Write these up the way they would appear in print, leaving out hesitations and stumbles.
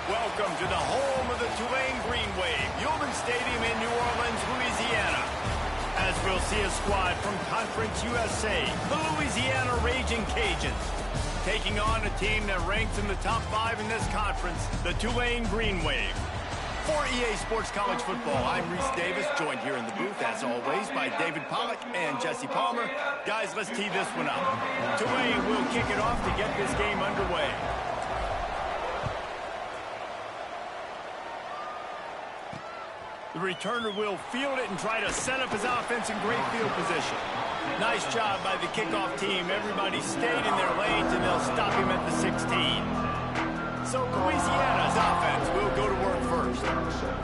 Welcome to the home of the Tulane Green Wave, Yulman Stadium in New Orleans, Louisiana. As we'll see a squad from Conference USA, the Louisiana Raging Cajuns, taking on a team that ranks in the top 5 in this conference, the Tulane Green Wave. For EA Sports College Football, I'm Reese Davis, joined here in the booth, as always, by David Pollack and Jesse Palmer. Guys, let's tee this one up. Tulane will kick it off to get this game underway. The returner will field it and try to set up his offense in great field position. Nice job by the kickoff team. Everybody stayed in their lanes, and they'll stop him at the 16. So Louisiana's offense will go to work first.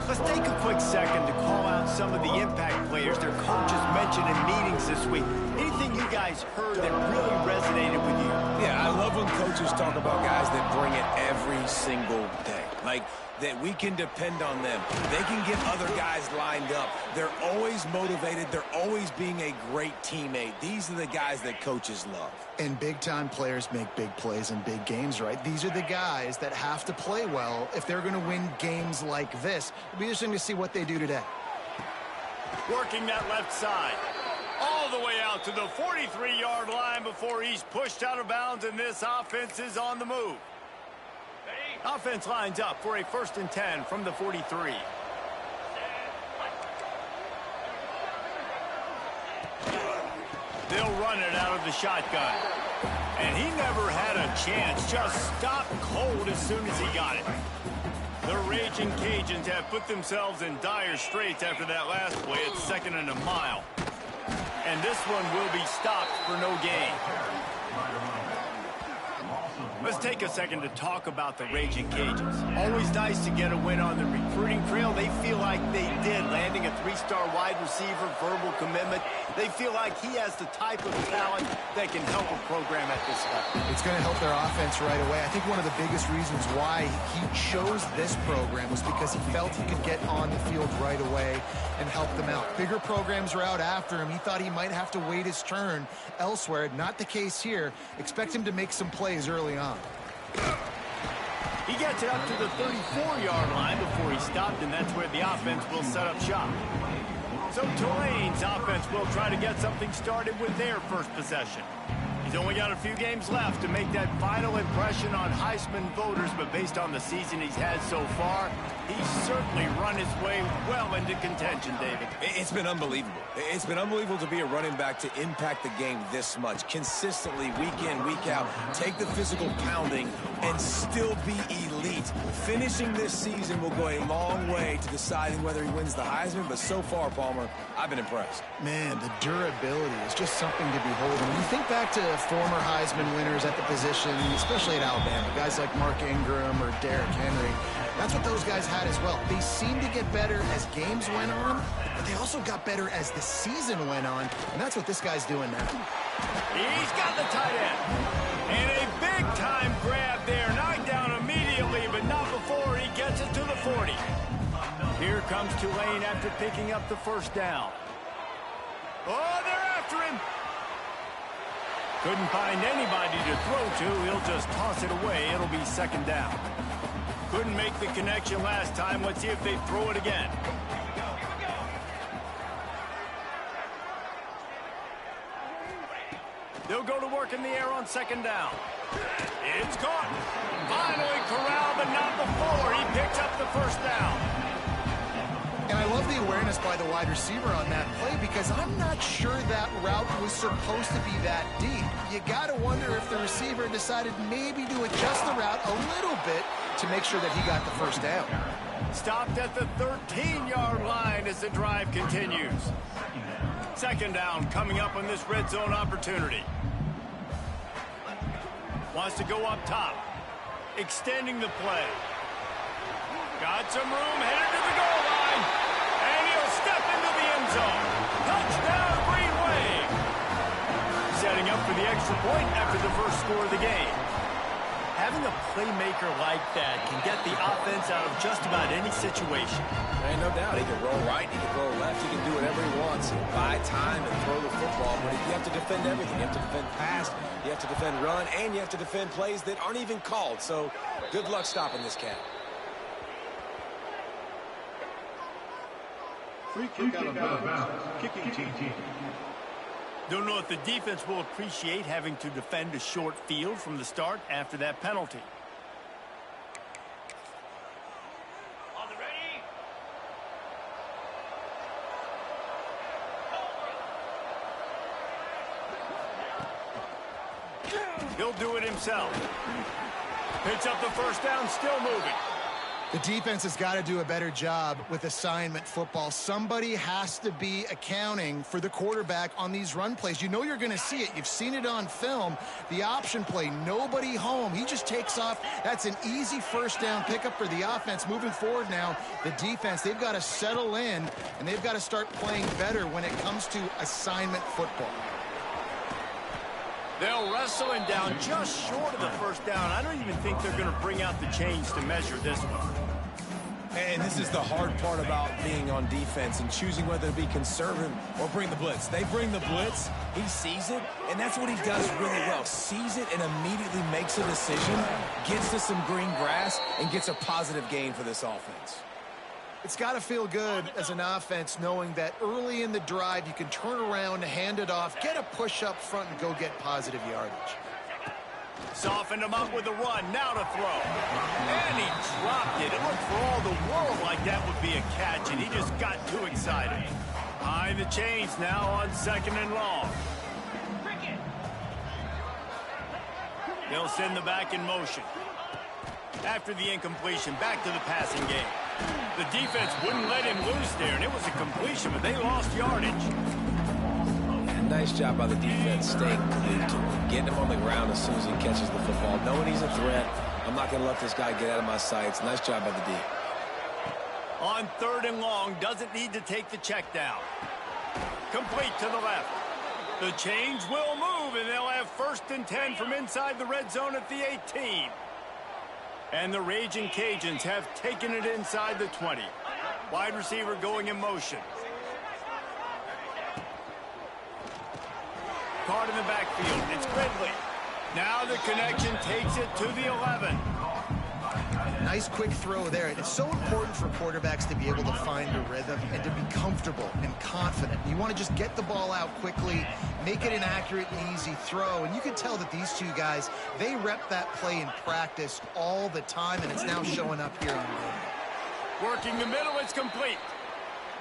Let's take a quick second to call out some of the impact players their coaches mentioned in meetings this week. Anything you guys heard that really resonated with you? Yeah, I love when coaches talk about guys that bring it every single day. Like, that we can depend on them. They can get other guys lined up. They're always motivated. They're always being a great teammate. These are the guys that coaches love. And big-time players make big plays in big games, right? These are the guys that have to play well if they're going to win games like this. It'll be interesting to see what they do today. Working that left side. All the way out to the 43-yard line before he's pushed out of bounds, and this offense is on the move. Offense lines up for a 1st and 10 from the 43. They'll run it out of the shotgun. And he never had a chance. Just stopped cold as soon as he got it. The Raging Cajuns have put themselves in dire straits after that last play at 2nd and a mile. And this one will be stopped for no gain. Let's take a second to talk about the Raging Cajuns. Always nice to get a win on the recruiting trail. They feel like they did, landing a 3-star wide receiver, verbal commitment. They feel like he has the type of talent that can help a program at this level. It's going to help their offense right away. I think one of the biggest reasons why he chose this program was because he felt he could get on the field right away and help them out. Bigger programs were out after him. He thought he might have to wait his turn elsewhere. Not the case here. Expect him to make some plays early on. He gets it up to the 34-yard line before he stopped, and that's where the offense will set up shop. So Tulane's offense will try to get something started with their first possession. He's only got a few games left to make that final impression on Heisman voters, but based on the season he's had so far, he's certainly run his way well into contention, David. It's been unbelievable. It's been unbelievable to be a running back to impact the game this much. Consistently, week in, week out, take the physical pounding and still be elite. Finishing this season will go a long way to deciding whether he wins the Heisman, but so far, Palmer, I've been impressed. Man, the durability is just something to behold. When you think back to former Heisman winners at the position, especially at Alabama, guys like Mark Ingram or Derrick Henry, that's what those guys had as well. They seemed to get better as games went on, but they also got better as the season went on, and that's what this guy's doing now. He's got the tight end. And a big-time grab there. Knocked down immediately, but not before he gets it to the 40. Here comes Tulane after picking up the 1st down. Oh, they're after him. Couldn't find anybody to throw to. He'll just toss it away. It'll be 2nd down. Couldn't make the connection last time. Let's see if they throw it again. They'll go to work in the air on 2nd down. It's caught. Finally corralled, but not before. He picks up the 1st down. And I love the awareness by the wide receiver on that play because I'm not sure that route was supposed to be that deep. You got to wonder if the receiver decided maybe to adjust the route a little bit to make sure that he got the 1st down. Stopped at the 13-yard line as the drive continues. 2nd down coming up on this red zone opportunity. Wants to go up top. Extending the play. Got some room, headed to the goal line. And he'll step into the end zone. Touchdown, Green Wave. Setting up for the extra point after the first score of the game. Having a playmaker like that can get the offense out of just about any situation. Ain't no doubt. He can roll right, he can roll left, he can do whatever he wants. He'll buy time and throw the football, but you have to defend everything. You have to defend pass, you have to defend run, and you have to defend plays that aren't even called. So good luck stopping this cat. Free kick out of bounds. Kicking team. Don't know if the defense will appreciate having to defend a short field from the start after that penalty. On the ready? He'll do it himself. Picks up the first down, still moving. The defense has got to do a better job with assignment football. Somebody has to be accounting for the quarterback on these run plays. You know you're going to see it. You've seen it on film. The option play, nobody home. He just takes off. That's an easy first down pickup for the offense. Moving forward now, the defense, they've got to settle in, and they've got to start playing better when it comes to assignment football. They'll wrestle him down just short of the first down. I don't even think they're going to bring out the chains to measure this one. And this is the hard part about being on defense and choosing whether to be conservative or bring the blitz. They bring the blitz, he sees it, and that's what he does really well. Sees it and immediately makes a decision, gets to some green grass, and gets a positive gain for this offense. It's got to feel good as an offense knowing that early in the drive you can turn around, hand it off, get a push up front, and go get positive yardage. Softened him up with a run, now to throw. And he dropped it. It looked for all the world like that would be a catch, and he just got too excited. Behind the chains now on 2nd and long. They'll send the back in motion. After the incompletion, back to the passing game. The defense wouldn't let him loose there, and it was a completion, but they lost yardage. Nice job by the defense staying glued to him, getting him on the ground as soon as he catches the football. Knowing he's a threat, I'm not going to let this guy get out of my sights. Nice job by the D. On 3rd and long, doesn't need to take the check down. Complete to the left. The change will move, and they'll have 1st and 10 from inside the red zone at the 18. And the Raging Cajuns have taken it inside the 20. Wide receiver going in motion. Card in the backfield. It's Ridley. Now the connection takes it to the 11. Nice quick throw there. It's so important for quarterbacks to be able to find a rhythm and to be comfortable and confident. You want to just get the ball out quickly, make it an accurate and easy throw. And you can tell that these two guys, they rep that play in practice all the time, and it's now showing up here on game. Working the middle, it's complete.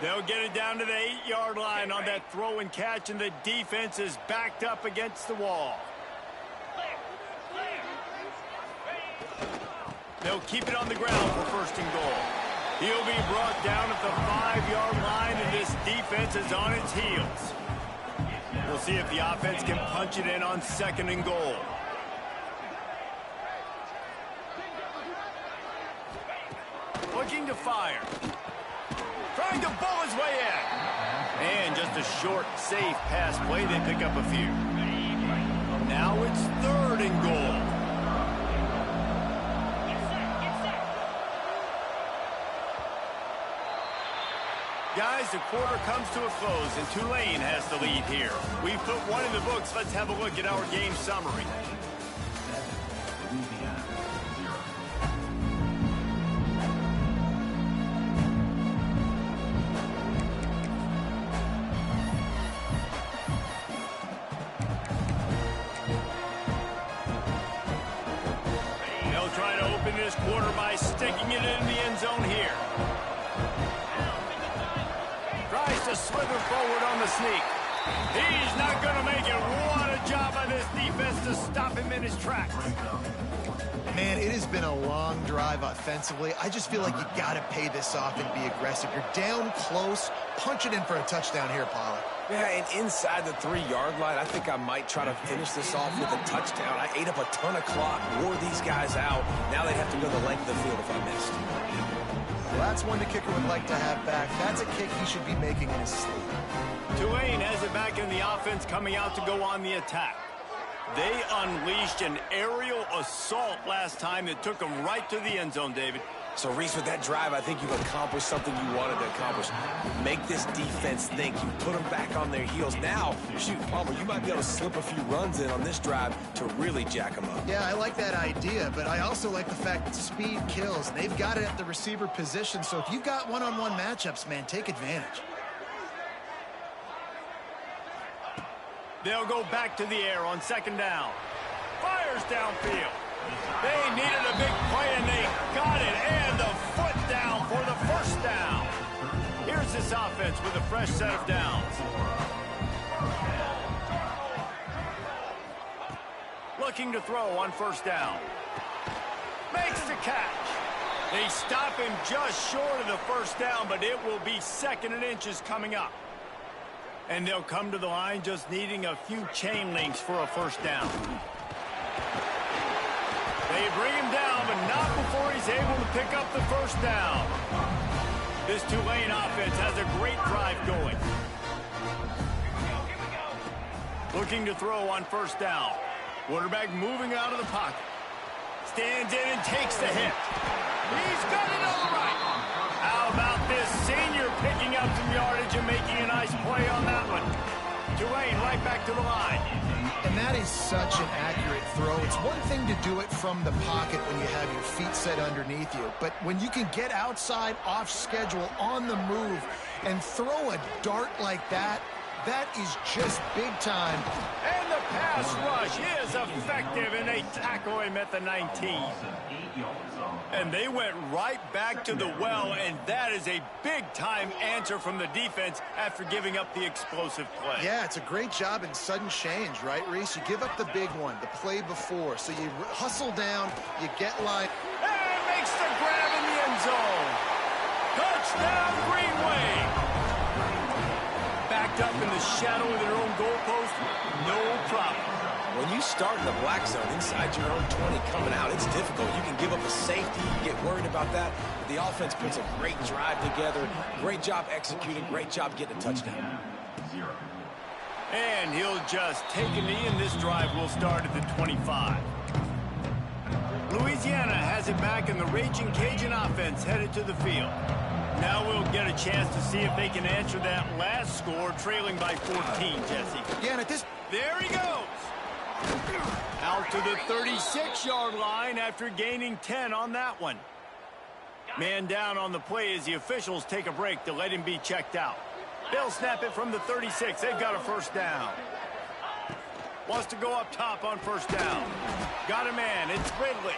They'll get it down to the 8-yard line on that throw and catch, and the defense is backed up against the wall. They'll keep it on the ground for 1st and goal. He'll be brought down at the 5-yard line, and this defense is on its heels. We'll see if the offense can punch it in on 2nd and goal. Looking to fire. Trying to bull his way in. And just a short, safe pass play. They pick up a few. Now it's 3rd and goal. Guys, the quarter comes to a close, and Tulane has the lead here. We've put one in the books. Let's have a look at our game summary. They'll try to open this quarter by sticking it in the end zone here. Tries to slither forward on the sneak. He's not going to make it. What a job by this defense to stop him in his tracks. Man, it has been a long drive offensively. I just feel like you got to pay this off and be aggressive. You're down close. Punch it in for a touchdown here, Pollard. Yeah, and inside the 3-yard line, I think I might try to finish this off with a touchdown. I ate up a ton of clock, wore these guys out. Now they have to go the length of the field if I missed. Well, that's one the kicker would like to have back. That's a kick he should be making in his sleep. Tulane has it back in the offense, coming out to go on the attack. They unleashed an aerial assault last time that took them right to the end zone, David. So, Reese, with that drive, I think you've accomplished something you wanted to accomplish. Make this defense think. You put them back on their heels. Now, shoot, Palmer, you might be able to slip a few runs in on this drive to really jack them up. Yeah, I like that idea, but I also like the fact that speed kills. They've got it at the receiver position, so if you've got one-on-one matchups, man, take advantage. They'll go back to the air on second down. Fires downfield. They needed a big play, and they got it. And the foot down for the first down. Here's this offense with a fresh set of downs. Looking to throw on first down. Makes the catch. They stop him just short of the first down, but it will be 2nd and inches coming up. And they'll come to the line just needing a few chain links for a first down. They bring him down, but not before he's able to pick up the first down. This Tulane offense has a great drive going. Looking to throw on first down. Quarterback moving out of the pocket. Stands in and takes the hit. He's got it all right. How about this senior picking up some yardage and making a nice play on that one? Tulane right back to the line. And that is such an accurate throw. It's one thing to do it from the pocket when you have your feet set underneath you, but when you can get outside, off schedule, on the move, and throw a dart like that, that is just big time. And the pass rush is effective, and they tackle him at the 19. And they went right back to the well, and that is a big-time answer from the defense after giving up the explosive play. Yeah, it's a great job in sudden change, right, Reese? You give up the big one, the play before, so you hustle down, you get line. And makes the grab in the end zone. Touchdown, Green Wave. Backed up in the shadow of their own goalpost, no problem. When you start in the black zone inside your own 20 coming out, it's difficult. You can give up a safety, you get worried about that. But the offense puts a great drive together. Great job executing, great job getting a touchdown. And he'll just take a knee, and this drive will start at the 25. Louisiana has it back, and the Raging Cajun offense headed to the field. Now we'll get a chance to see if they can answer that last score, trailing by 14, Jesse. Yeah, and at this... There he goes. Out to the 36-yard line after gaining 10 on that one. Man down on the play as the officials take a break to let him be checked out. They'll snap it from the 36. They've got a first down. Wants to go up top on first down. Got a man. It's Ridley.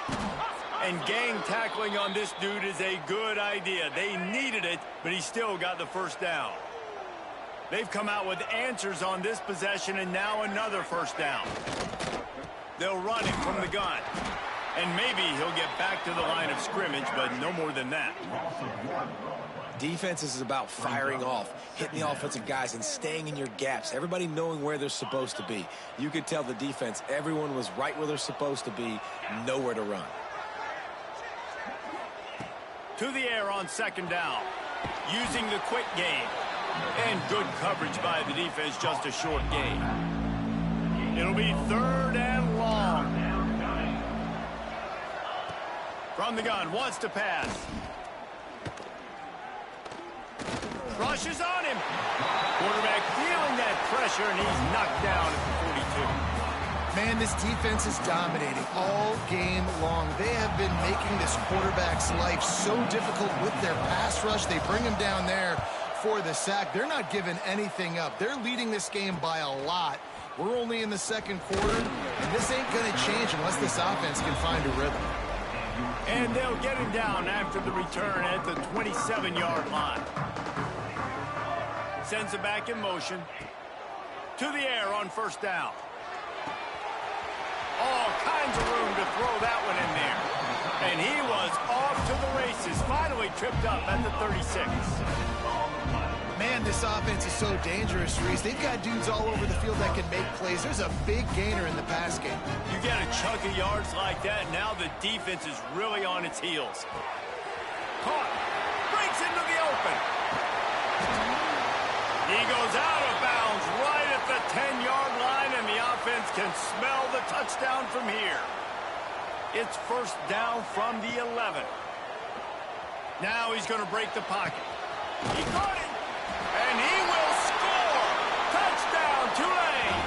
And gang tackling on this dude is a good idea. They needed it, but he still got the first down. They've come out with answers on this possession, and now another first down. They'll run him from the gun. And maybe he'll get back to the line of scrimmage, but no more than that. Defense is about firing off, hitting the offensive guys, and staying in your gaps. Everybody knowing where they're supposed to be. You could tell the defense, everyone was right where they're supposed to be, nowhere to run. To the air on second down, using the quick game. And good coverage by the defense, just a short gain. It'll be 3rd and long. From the gun, wants to pass. Rushes on him. Quarterback feeling that pressure, and he's knocked down at the 42. Man, this defense is dominating all game long. They have been making this quarterback's life so difficult with their pass rush. They bring him down there for the sack. They're not giving anything up. They're leading this game by a lot. We're only in the 2nd quarter, and this ain't going to change unless this offense can find a rhythm. And they'll get him down after the return at the 27-yard line. Sends it back in motion. To the air on first down. All kinds of room to throw that one in there. And he was off to the races. Finally tripped up at the 36. Man, this offense is so dangerous, Reese. They've got dudes all over the field that can make plays. There's a big gainer in the pass game. You get a chunk of yards like that, now the defense is really on its heels. Caught. Breaks into the open. He goes out of bounds right at the 10-yard line, and the offense can smell the touchdown from here. It's first down from the 11. Now he's going to break the pocket. He caught it. And he will score! Touchdown, Tulane!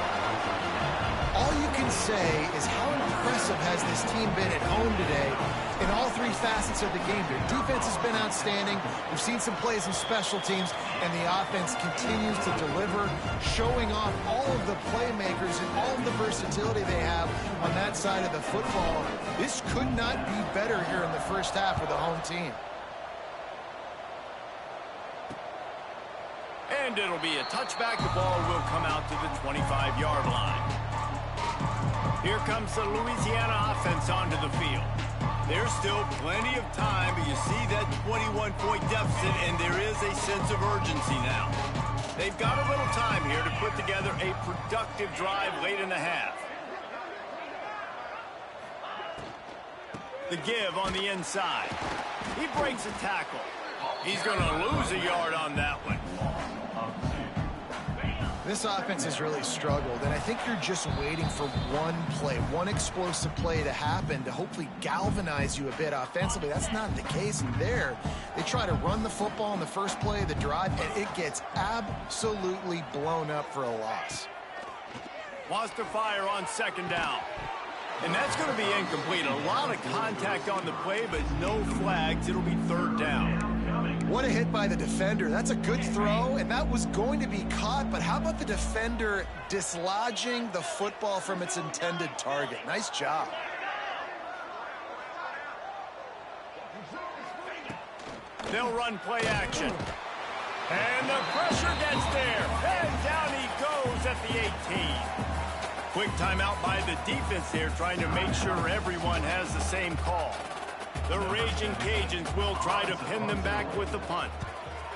All you can say is how impressive has this team been at home today in all three facets of the game. Their defense has been outstanding. We've seen some plays in special teams, and the offense continues to deliver, showing off all of the playmakers and all of the versatility they have on that side of the football. This could not be better here in the first half for the home team. And it'll be a touchback. The ball will come out to the 25-yard line. Here comes the Louisiana offense onto the field. There's still plenty of time, but you see that 21-point deficit, and there is a sense of urgency now. They've got a little time here to put together a productive drive late in the half. The give on the inside. He breaks a tackle. He's going to lose a yard on that one. This offense has really struggled, and I think you're just waiting for one play, one explosive play to happen to hopefully galvanize you a bit offensively. That's not the case. And there, they try to run the football in the first play of the drive, and it gets absolutely blown up for a loss. Wants to fire on second down. And that's going to be incomplete. A lot of contact on the play, but no flags. It'll be third down. What a hit by the defender. That's a good throw, and that was going to be caught, but how about the defender dislodging the football from its intended target? Nice job. They'll run play action. And the pressure gets there. And down he goes at the 18. Quick timeout by the defense there, trying to make sure everyone has the same call. The Raging Cajuns will try to pin them back with the punt.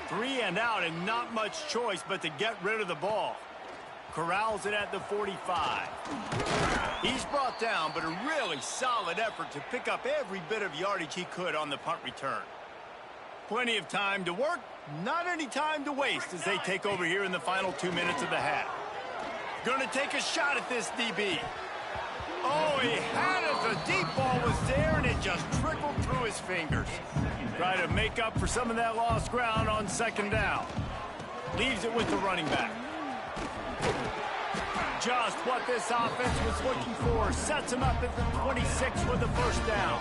3 and out, and not much choice but to get rid of the ball. Corrals it at the 45. He's brought down, but a really solid effort to pick up every bit of yardage he could on the punt return. Plenty of time to work, not any time to waste as they take over here in the final 2 minutes of the half. Going to take a shot at this DB. Oh, he had it. The deep ball was there, and it just trickled through his fingers. Try to make up for some of that lost ground on second down. Leaves it with the running back. Just what this offense was looking for. Sets him up at the 26 for the first down.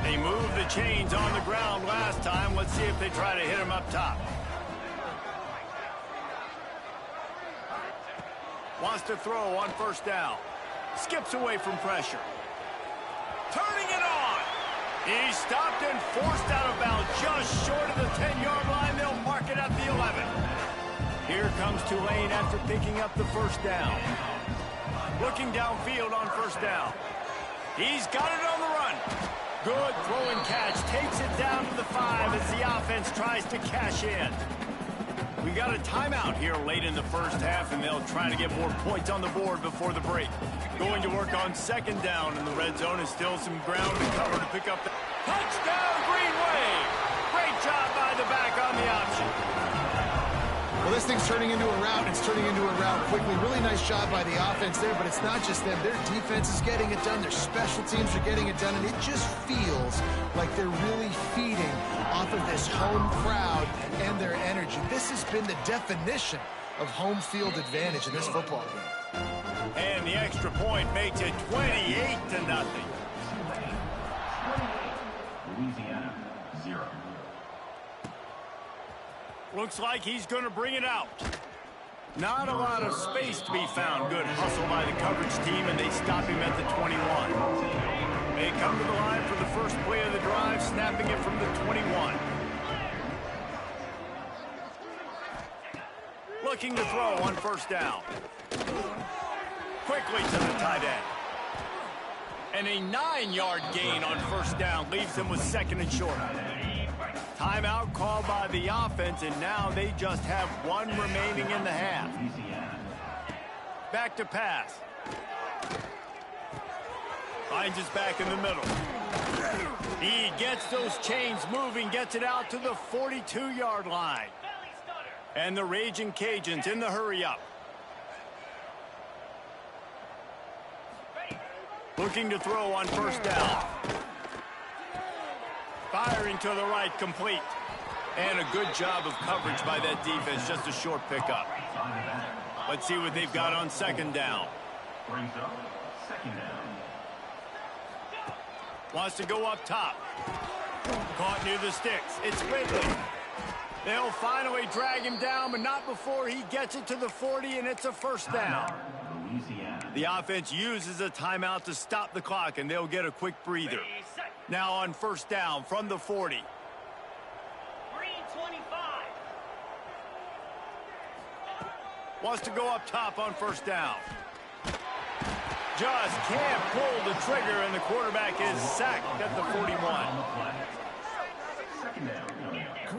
They moved the chains on the ground last time. Let's see if they try to hit him up top. Wants to throw on first down. Skips away from pressure. Turning it on. He's stopped and forced out of bounds just short of the 10-yard line. They'll mark it at the 11. Here comes Tulane after picking up the first down. Looking downfield on first down. He's got it on the run. Good throw and catch. Takes it down to the 5 as the offense tries to cash in. We got a timeout here late in the first half, and they'll try to get more points on the board before the break. Going to work on second down, and the red zone is still some ground to cover to pick up the touchdown, Green Wave. Great job by the back on the option. Well, this thing's turning into a rout, and it's turning into a rout quickly. Really nice job by the offense there, but it's not just them. Their defense is getting it done. Their special teams are getting it done, and it just feels like they're really feeding off of this home crowd and their energy. This has been the definition of home field advantage in this football game. And the extra point makes it 28-0. Louisiana, 0. Looks like he's going to bring it out. Not a lot of space to be found. Good hustle by the coverage team, and they stop him at the 21. They come to the line for the first play of the drive, snapping it from the 21. Looking to throw on first down. Quickly to the tight end. And a 9-yard gain on first down leaves them with second and short. Timeout called by the offense, and now they just have one remaining in the half. Back to pass. Finds his back in the middle. He gets those chains moving, gets it out to the 42-yard line. And the Raging Cajuns in the hurry-up. Looking to throw on first down. Firing to the right, complete. And a good job of coverage by that defense, just a short pickup. Let's see what they've got on second down. Brings up second down. Wants to go up top. Caught near the sticks. It's Ridley. They'll finally drag him down, but not before he gets it to the 40, and it's a first down. Louisiana. The offense uses a timeout to stop the clock, and they'll get a quick breather. Now on first down from the 40. Green 25. Wants to go up top on first down. Just can't pull the trigger, and the quarterback is sacked at the 41. Second down.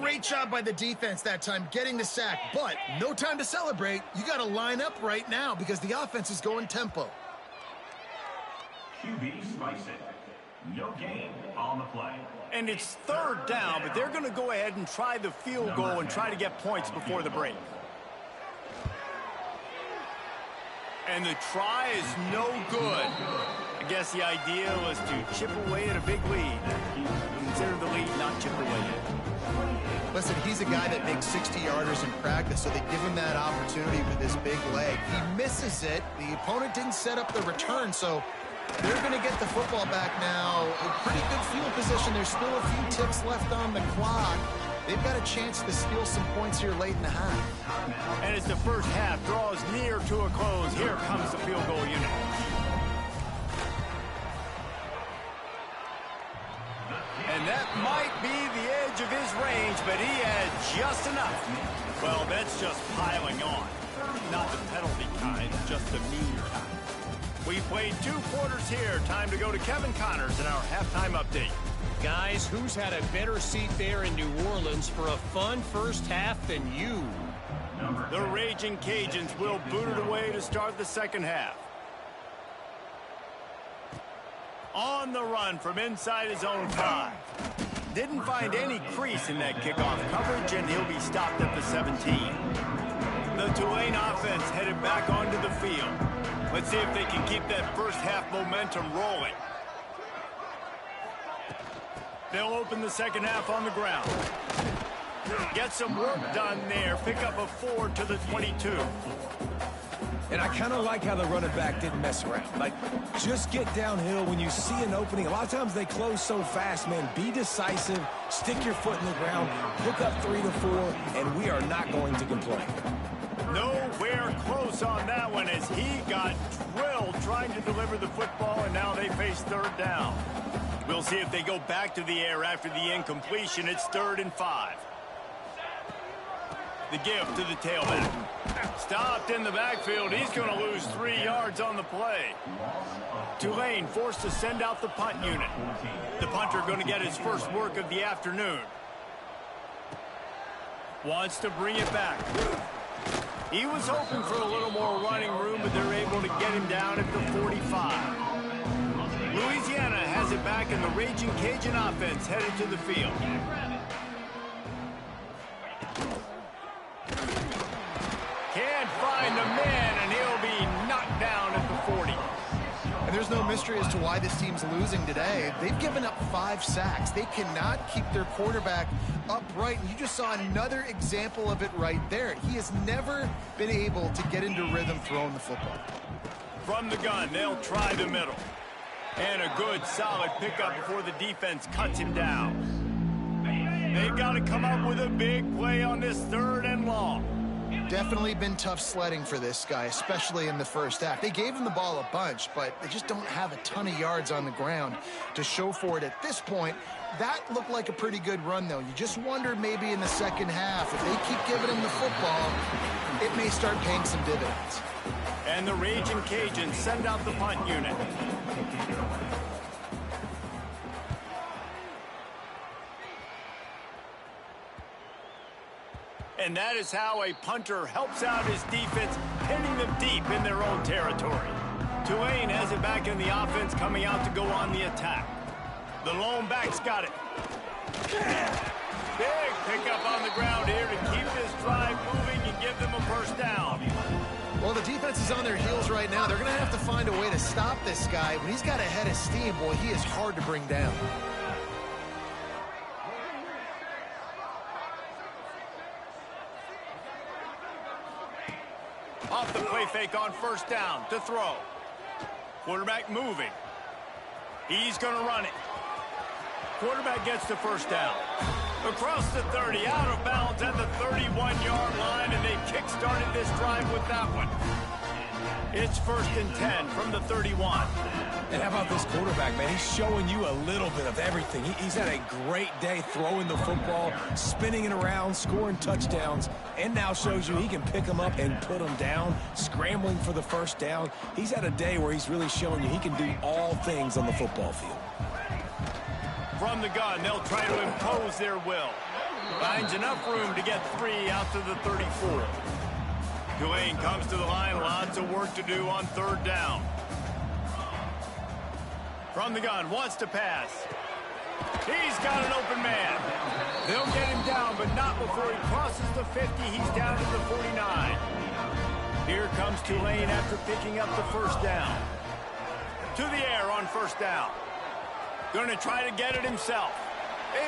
Great job by the defense that time getting the sack, but no time to celebrate. You got to line up right now because the offense is going tempo. QB spice it. No gain on the play. And it's third down, but they're going to go ahead and try the field goal and try to get points before the break. And the try is no good. I guess the idea was to chip away at a big lead. Consider the lead, not chip away at. Listen, he's a guy that makes 60-yarders in practice, so they give him that opportunity with his big leg. He misses it. The opponent didn't set up the return, so they're going to get the football back now. A pretty good field position. There's still a few ticks left on the clock. They've got a chance to steal some points here late in the half. And as the first half draws near to a close, here comes the field goal unit. And that might be the edge of his range, but he had just enough. Well, that's just piling on. Not the penalty kind, just the mean kind. We played 2 quarters here. Time to go to Kevin Connors in our halftime update. Guys, who's had a better seat there in New Orleans for a fun first half than you? The Raging Cajuns will boot it away to start the second half. On the run from inside his own 5. Didn't find any crease in that kickoff coverage, and he'll be stopped at the 17. The Tulane offense headed back onto the field. Let's see if they can keep that first half momentum rolling. They'll open the second half on the ground. Get some work done there. Pick up a 4 to the 22. And I kind of like how the running back didn't mess around. Like, just get downhill when you see an opening. A lot of times they close so fast, man. Be decisive, stick your foot in the ground, pick up 3 to 4, and we are not going to complain. Nowhere close on that one as he got drilled trying to deliver the football, and now they face third down. We'll see if they go back to the air after the incompletion. It's 3rd and 5. The give to the tailback. Stopped in the backfield. He's going to lose 3 yards on the play. Tulane forced to send out the punt unit. The punter going to get his first work of the afternoon. Wants to bring it back. He was hoping for a little more running room, but they're able to get him down at the 45. Louisiana has it back, and the Raging Cajun offense headed to the field. Can't find the man, and he'll be knocked down at the 40. And there's no mystery as to why this team's losing today. They've given up 5 sacks. They cannot keep their quarterback upright. And you just saw another example of it right there. He has never been able to get into rhythm throwing the football. From the gun, they'll try the middle. And a good, solid pickup before the defense cuts him down. They've got to come up with a big play on this 3rd and long. Definitely been tough sledding for this guy, especially in the first half. They gave him the ball a bunch, but they just don't have a ton of yards on the ground to show for it at this point. That looked like a pretty good run, though. You just wonder maybe in the second half, if they keep giving him the football, it may start paying some dividends. And the Raging Cajuns send out the punt unit. And that is how a punter helps out his defense, pinning them deep in their own territory. Tulane has it back in the offense, coming out to go on the attack. The lone back's got it. Big pickup on the ground here to keep this drive moving and give them a first down. Well, the defense is on their heels right now. They're going to have to find a way to stop this guy. When he's got a head of steam, boy, he is hard to bring down. Off the play fake on first down to throw. Quarterback moving. He's going to run it. Quarterback gets the first down. Across the 30, out of bounds at the 31-yard line, and they kick-started this drive with that one. It's 1st and 10 from the 31. And how about this quarterback, man? He's showing you a little bit of everything. He's had a great day throwing the football, spinning it around, scoring touchdowns, and now shows you he can pick them up and put them down, scrambling for the first down. He's had a day where he's really showing you he can do all things on the football field. From the gun, they'll try to impose their will. Finds enough room to get 3 out to the 34. Tulane comes to the line, lots of work to do on 3rd down. From the gun, wants to pass. He's got an open man. They'll get him down, but not before he crosses the 50. He's down to the 49. Here comes Tulane after picking up the first down. To the air on 1st down. Going to try to get it himself.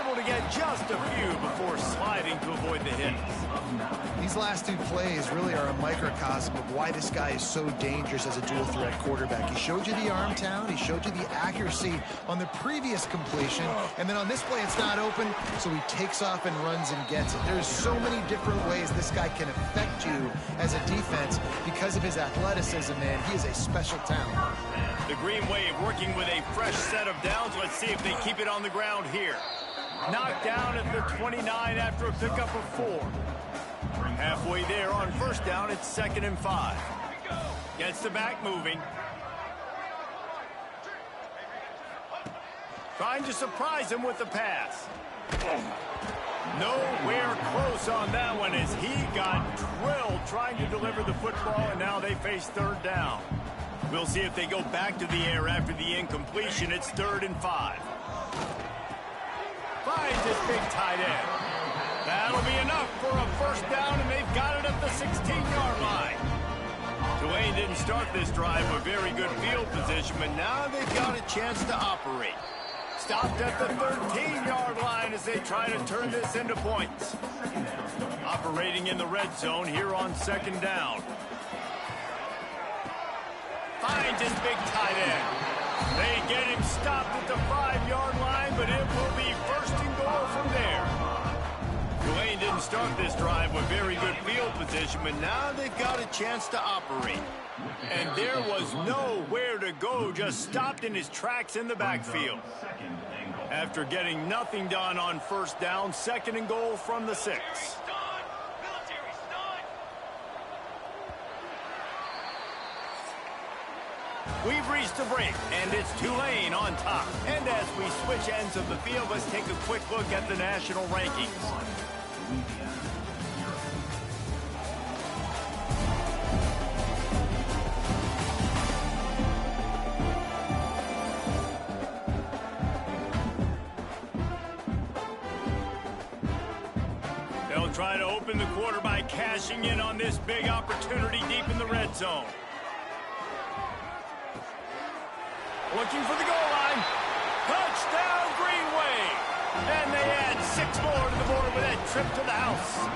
Able to get just a few before sliding to avoid the hits. These last 2 plays really are a microcosm of why this guy is so dangerous as a dual-threat quarterback. He showed you the arm talent. He showed you the accuracy on the previous completion. And then on this play, it's not open, so he takes off and runs and gets it. There's so many different ways this guy can affect you as a defense because of his athleticism, man. He is a special talent. The Green Wave working with a fresh set of downs. Let's see if they keep it on the ground here. Knocked down at the 29 after a pickup of 4. Halfway there on 1st down, it's 2nd and 5. Gets the back moving. Trying to surprise him with the pass. Nowhere close on that one as he got drilled trying to deliver the football, and now they face 3rd down. We'll see if they go back to the air after the incompletion. It's 3rd and 5. Finds his big tight end. That'll be enough for a 1st down, and they've got it at the 16-yard line. Tulane didn't start this drive with very good field position, but now they've got a chance to operate. Stopped at the 13-yard line as they try to turn this into points. Operating in the red zone here on 2nd down. Finds his big tight end. They get him stopped at the 5-yard line, but it will be 1st and goal from there. Tulane didn't start this drive with very good field position, but now they've got a chance to operate. And there was nowhere to go, just stopped in his tracks in the backfield. After getting nothing done on 1st down, 2nd and goal from the 6. We've reached the break, and it's Tulane on top. And as we switch ends of the field, let's take a quick look at the national rankings. They'll try to open the quarter by cashing in on this big opportunity deep in the red zone. Looking for the goal line. Touchdown, Green Wave. And they add 6 more to the board with that trip to the house.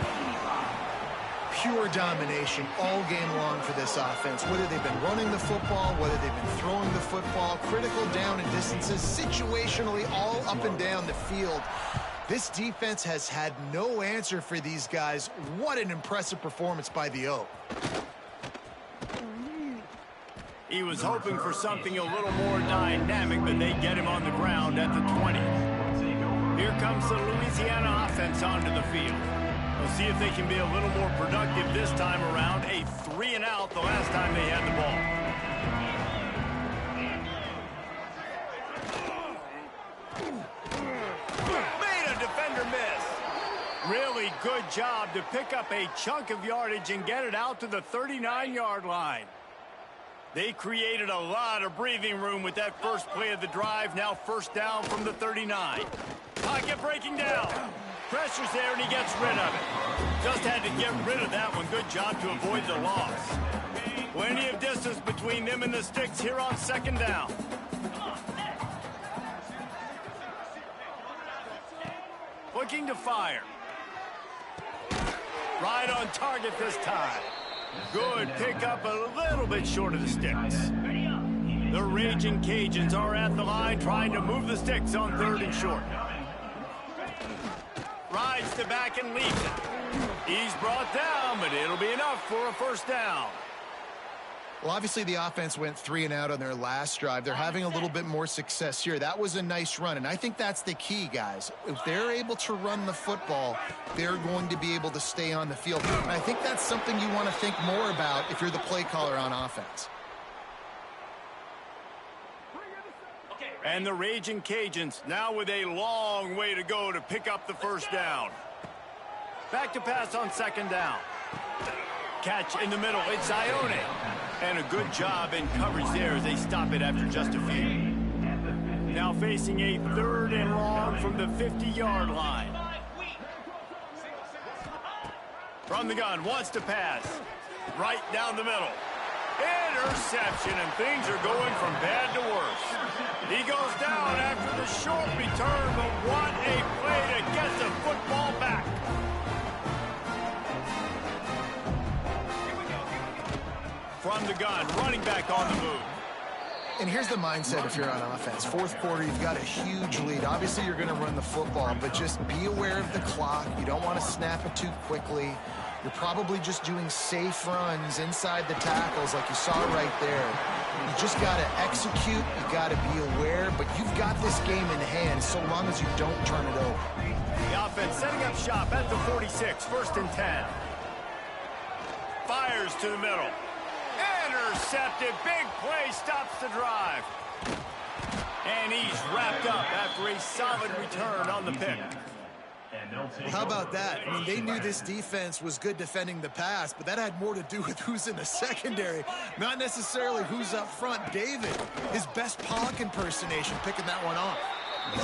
Pure domination all game long for this offense. Whether they've been running the football, whether they've been throwing the football, critical down and distances, situationally all up and down the field. This defense has had no answer for these guys. What an impressive performance by the O. He was hoping for something a little more dynamic, but they get him on the ground at the 20. Here comes the Louisiana offense onto the field. We'll see if they can be a little more productive this time around. A 3-and-out the last time they had the ball. Made a defender miss. Really good job to pick up a chunk of yardage and get it out to the 39-yard line. They created a lot of breathing room with that first play of the drive. Now 1st down from the 39. Pocket breaking down. Pressure's there, and he gets rid of it. Just had to get rid of that one. Good job to avoid the loss. Plenty of distance between them and the sticks here on 2nd down. Looking to fire. Right on target this time. Good pickup, a little bit short of the sticks. The Raging Cajuns are at the line trying to move the sticks on 3rd and short. Rides to back and leaves it. He's brought down, but it'll be enough for a first down. Well, obviously the offense went 3 and out on their last drive. They're having a little bit more success here. That was a nice run, and I think that's the key, guys. If they're able to run the football, they're going to be able to stay on the field. And I think that's something you want to think more about if you're the play caller on offense. And the Raging Cajuns now with a long way to go to pick up the first down. Back to pass on 2nd down. Catch in the middle. It's Ione. And a good job in coverage there as they stop it after just a few. Now facing a 3rd and long from the 50-yard line. From the gun, wants to pass. Right down the middle. Interception, and things are going from bad to worse. He goes down after the short return, but what a play to get the football back. From the gun, running back on the move. And here's the mindset if you're on offense. 4th quarter, you've got a huge lead. Obviously, you're going to run the football, but just be aware of the clock. You don't want to snap it too quickly. You're probably just doing safe runs inside the tackles like you saw right there. You just got to execute. You got to be aware, but you've got this game in hand so long as you don't turn it over. The offense setting up shop at the 46, 1st and 10. Fires to the middle. Intercepted. Big play stops the drive. And he's wrapped up after a solid return on the pick. How about that? I mean, they knew this defense was good defending the pass, but that had more to do with who's in the secondary, not necessarily who's up front. David, his best Pollock impersonation, picking that one off.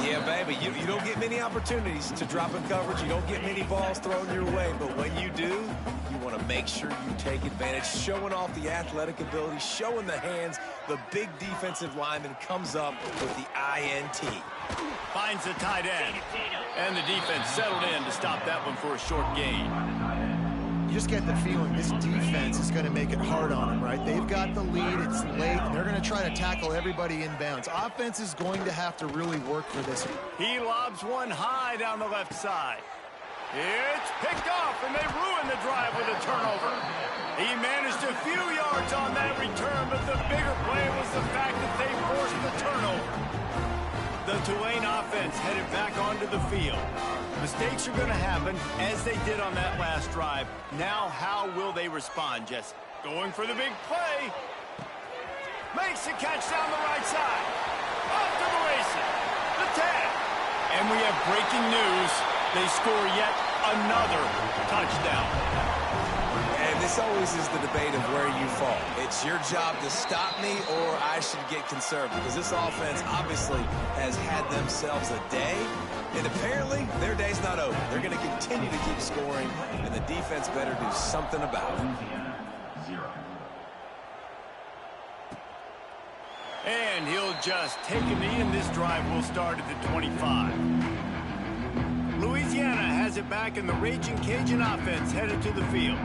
Yeah, baby, you don't get many opportunities to drop in coverage. You don't get many balls thrown your way, but when you do, you want to make sure you take advantage, showing off the athletic ability, showing the hands. The big defensive lineman comes up with the INT. Finds the tight end, and the defense settled in to stop that one for a short gain. You just get the feeling this defense is going to make it hard on them, right? They've got the lead, it's late, and they're going to try to tackle everybody inbounds. Offense is going to have to really work for this one. He lobs one high down the left side. It's picked off, and they ruin the drive with a turnover. He managed a few yards on that return, but the bigger play was the fact that they forced the turnover. The Tulane offense headed back onto the field. Mistakes are going to happen, as they did on that last drive. Now, how will they respond, Jesse? Going for the big play. Makes the catch down the right side. Off to the races. The tag. And we have breaking news. They score yet another touchdown. And this always is the debate of where you fall. It's your job to stop me, or I should get conservative, because this offense obviously has had themselves a day, and apparently their day's not over. They're going to continue to keep scoring, and the defense better do something about it. And he'll just take a knee, and this drive will start at the 25. Louisiana has it back, and the Raging Cajun offense headed to the field.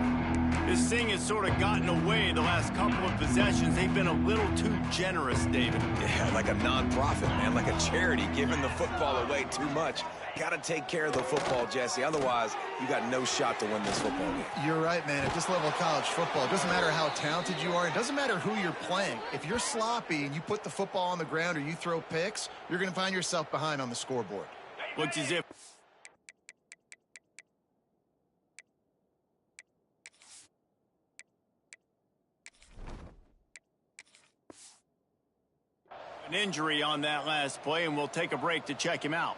This thing has sort of gotten away the last couple of possessions. They've been a little too generous, David. Yeah, like a non-profit, man, like a charity, giving the football away too much. Got to take care of the football, Jesse. Otherwise, you got no shot to win this football game. You're right, man. At this level of college football, it doesn't matter how talented you are. It doesn't matter who you're playing. If you're sloppy and you put the football on the ground or you throw picks, you're going to find yourself behind on the scoreboard. Looks as if an injury on that last play, and we'll take a break to check him out.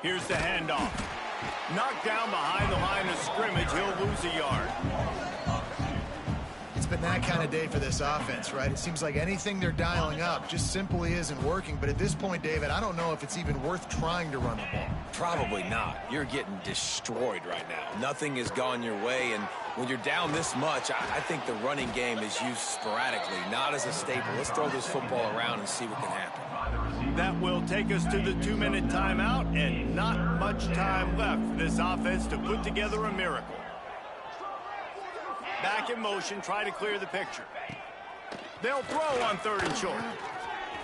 Here's the handoff. Knocked down behind the line of scrimmage. He'll lose a yard. It's been that kind of day for this offense, right? It seems like anything they're dialing up just simply isn't working. But at this point, David, I don't know if it's even worth trying to run the ball. Probably not. You're getting destroyed right now. Nothing has gone your way, and when you're down this much, I think the running game is used sporadically, not as a staple. Let's throw this football around and see what can happen. That will take us to the 2-minute timeout, and not much time left for this offense to put together a miracle. Back in motion, try to clear the picture. They'll throw on 3rd and short.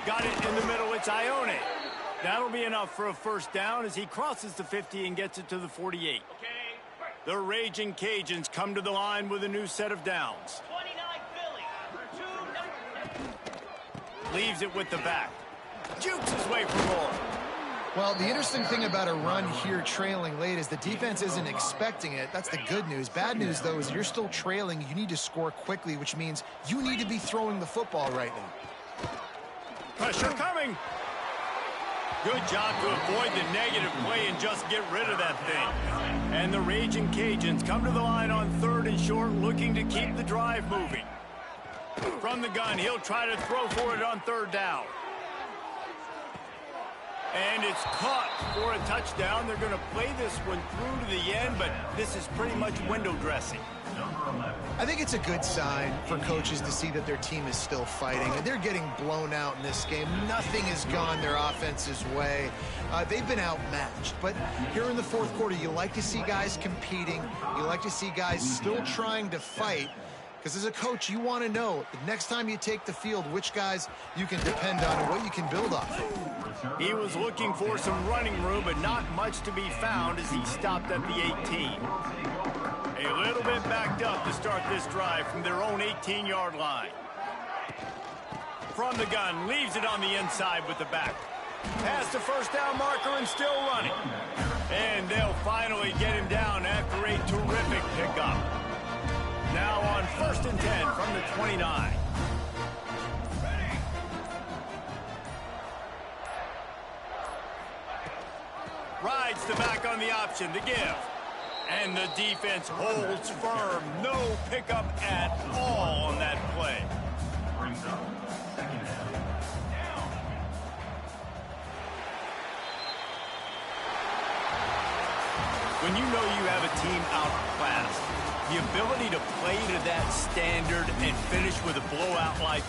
Got it in the middle, it's Ione. That'll be enough for a first down as he crosses the 50 and gets it to the 48. The Raging Cajuns come to the line with a new set of downs. 29 Philly. Leaves it with the back. Jukes his way for more. Well, the interesting thing about a run here trailing late is the defense isn't expecting it. That's the good news. Bad news, though, is you're still trailing. You need to score quickly, which means you need to be throwing the football right now. Pressure coming. Good job to avoid the negative play and just get rid of that thing. And the Raging Cajuns come to the line on 3rd and short, looking to keep the drive moving. From the gun, he'll try to throw for it on 3rd down. And it's caught for a touchdown. They're going to play this one through to the end, but this is pretty much window dressing. I think it's a good sign for coaches to see that their team is still fighting. And they're getting blown out in this game. Nothing has gone their offense's way. They've been outmatched. But here in the 4th quarter, you like to see guys competing. You like to see guys still trying to fight. Because as a coach, you want to know the next time you take the field, which guys you can depend on and what you can build off. He was looking for some running room, but not much to be found as he stopped at the 18. A little bit backed up to start this drive from their own 18-yard line. From the gun, leaves it on the inside with the back. Past the first down marker and still running. And they'll finally get him down after a terrific pickup. Now on 1st and 10 from the 29. Rides the back on the option to give. And the defense holds firm. No pickup at all on that play. When you know you have a team outclassed, the ability to play to that standard and finish with a blowout like